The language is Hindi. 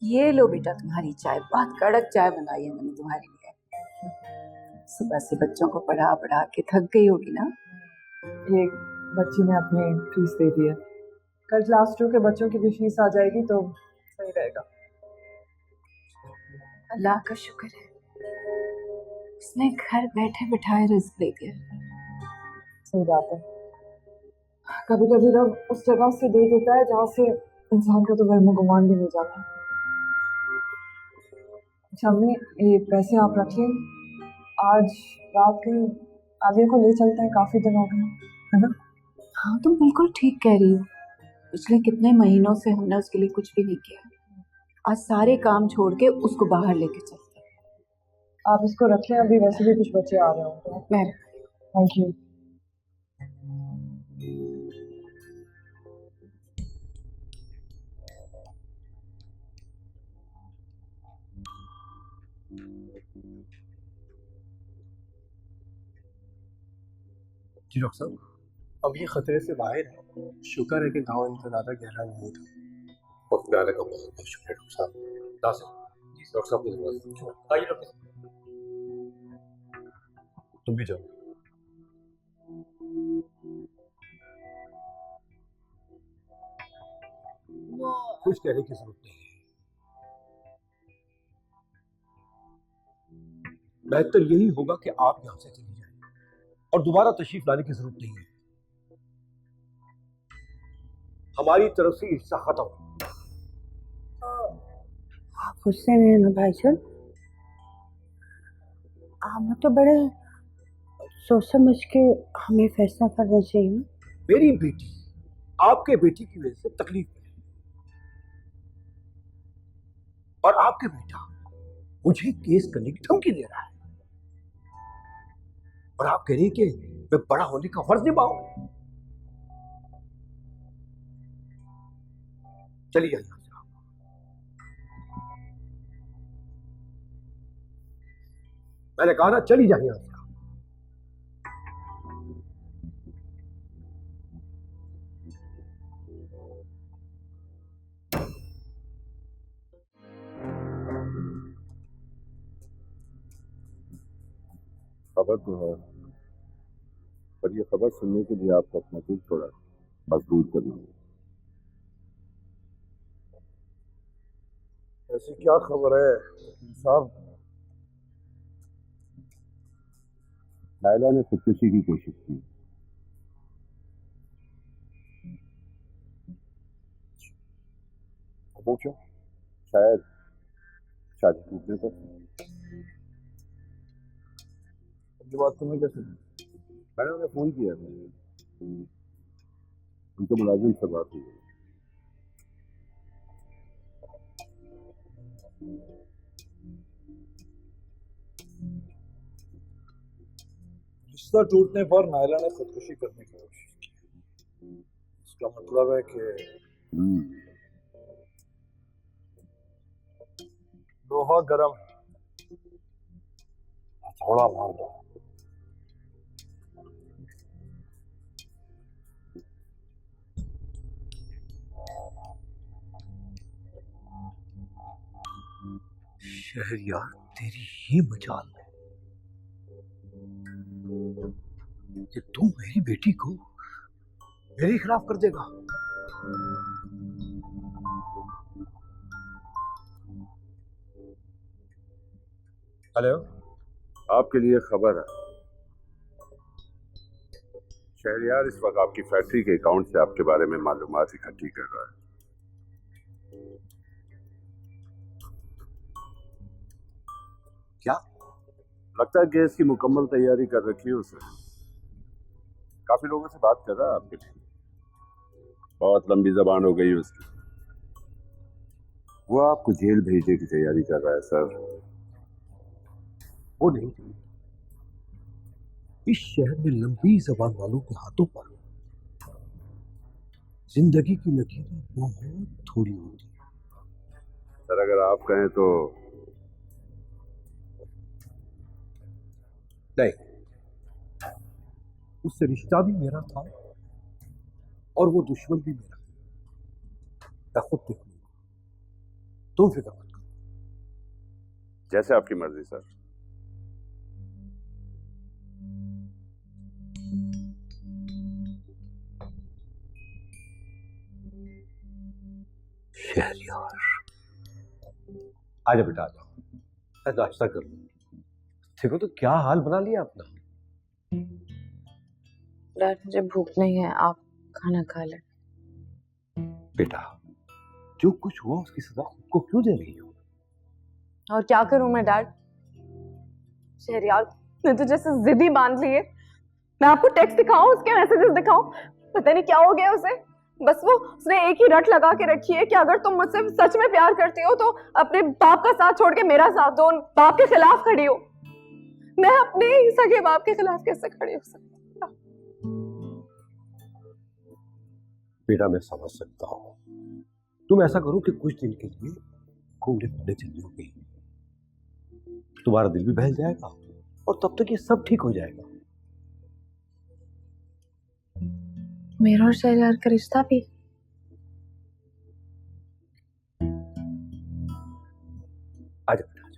ये लो बेटा तुम्हारी चाय, बहुत कड़क चाय बनाई है मैंने तुम्हारे लिए। सुबह से बच्चों को पढ़ा पढ़ा के थक गई होगी ना। ये बच्ची ने अपनी फीस दे दी है, कल क्लास 2 के बच्चों की भी फीस आ जाएगी तो सही रहेगा। अल्लाह का शुक्र है, उसने घर बैठे बिठाए रिस्क दे दिया। सही बात है, कभी कभी रब उस जगह से दे देता है जहाँ से इंसान का तो वहम गुमान भी नहीं जाता। अच्छा अम्मी, ये पैसे आप रख लें, आज रात कहीं आलिया को ले चलते हैं, काफी दिन हो गए है ना। हाँ तुम बिल्कुल ठीक कह रही हो, पिछले कितने महीनों से हमने उसके लिए कुछ भी नहीं किया। आज सारे काम छोड़ के उसको बाहर लेके चलते हैं। आप इसको रख लें, अभी वैसे भी कुछ बच्चे आ रहे होंगे। मैं थैंक यू। जी डॉक्टर साहब, अब ये खतरे से बाहर है, शुक्र है कि गांव इनसे ज्यादा गहरा नहीं था। वक्त में आने का बहुत बहुत शुक्रिया डॉक्टर साहब। डॉक्टर साहब की जरूरत। आइए डॉक्टर साहब। तुम भी जाओ। कुछ कहने की जरूरत नहीं है, बेहतर यही होगा कि आप यहां से चली जाएं और दोबारा तशरीफ लाने की जरूरत नहीं है। हमारी तरफ से हिस्सा खत्म। आप गुस्से में है ना भाईजान? हमें तो बड़े सोच समझ के हमें फैसला करना चाहिए ना। मेरी बेटी आपके बेटी की वजह से तकलीफ में है और आपके बेटा मुझे केस करने की धमकी दे रहा है और आप कह रही हैं कि मैं बड़ा होने का फर्ज निभाऊं। चलिए यहां से। मैंने कहा ना, चली जाइए यहां से। खबर तो है, पर ये खबर सुनने के लिए आपको अपना दिल थोड़ा मजबूत करना होगा। ऐसी क्या खबर है साहब? नायला ने खुदकुशी की कोशिश की। वो क्यों? शायद शादी टूटने पर। ये बात तुम्हें कैसे? मैंने उन्हें फोन किया था, उनके मुलाजिम से बात हुई। रिश्ता टूटने पर नायला ने खुदकुशी करने की कोशिश की। इसका मतलब है कि लोहा गर्म है, थोड़ा मार दो। शहरयार तेरी ही मजाल है कि तू मेरी बेटी को मेरे खिलाफ कर देगा। हेलो, आपके लिए खबर है। शहरयार इस वक्त आपकी फैक्ट्री के अकाउंट से आपके बारे में मालूमात इकट्ठी कर रहा है। क्या लगता है गैस की मुकम्मल तैयारी कर रखी है उसने। काफी लोगों से बात कर रहा है आपके लिए। बहुत लंबी जबान हो गई उसकी। वो आपको जेल भेजने की तैयारी कर रहा है सर। वो नहीं, इस शहर में लंबी जबान वालों के हाथों पर जिंदगी की लकीरें बहुत थोड़ी होती है। सर अगर आप कहें तो नहीं, उससे रिश्ता भी मेरा था और वो दुश्मन भी मेरा। मैं खुद देख लूंगा, तुम फिक्र मत करो। जैसे आपकी मर्जी सर। शहरयार, आजा बेटा, आजा, नाश्ता कर लो। देखो तो क्या हाल बना लिया अपना। डैड मुझे भूख नहीं है, आप खाना खा लें। बेटा, जो कुछ हुआ उसकी सजा खुद को क्यों दे रही हो? और क्या करूं मैं डैड? शहरयार ने तो जैसे जिद ही बांध ली है। मैं आपको टेक्स्ट दिखाऊं, उसके मैसेजेस दिखाऊं, पता नहीं क्या हो गया उसे। बस वो उसने एक ही रट लगा के रखी है कि अगर तुम मुझसे सच में प्यार करती हो तो अपने बाप का साथ छोड़ के मेरा साथ दो, बाप के खिलाफ खड़ी हो। मैं अपने ही सगे बाप के खिलाफ कैसे खड़ी हो सकती? बेटा मैं समझ सकता हूँ। तुम ऐसा करो कि कुछ दिन के लिए घूमने फिरने चली हो गई, तुम्हारा दिल भी बहल जाएगा और तब तक ये सब ठीक हो जाएगा। मेरा और शहरयार का रिश्ता भी आजा बेटा।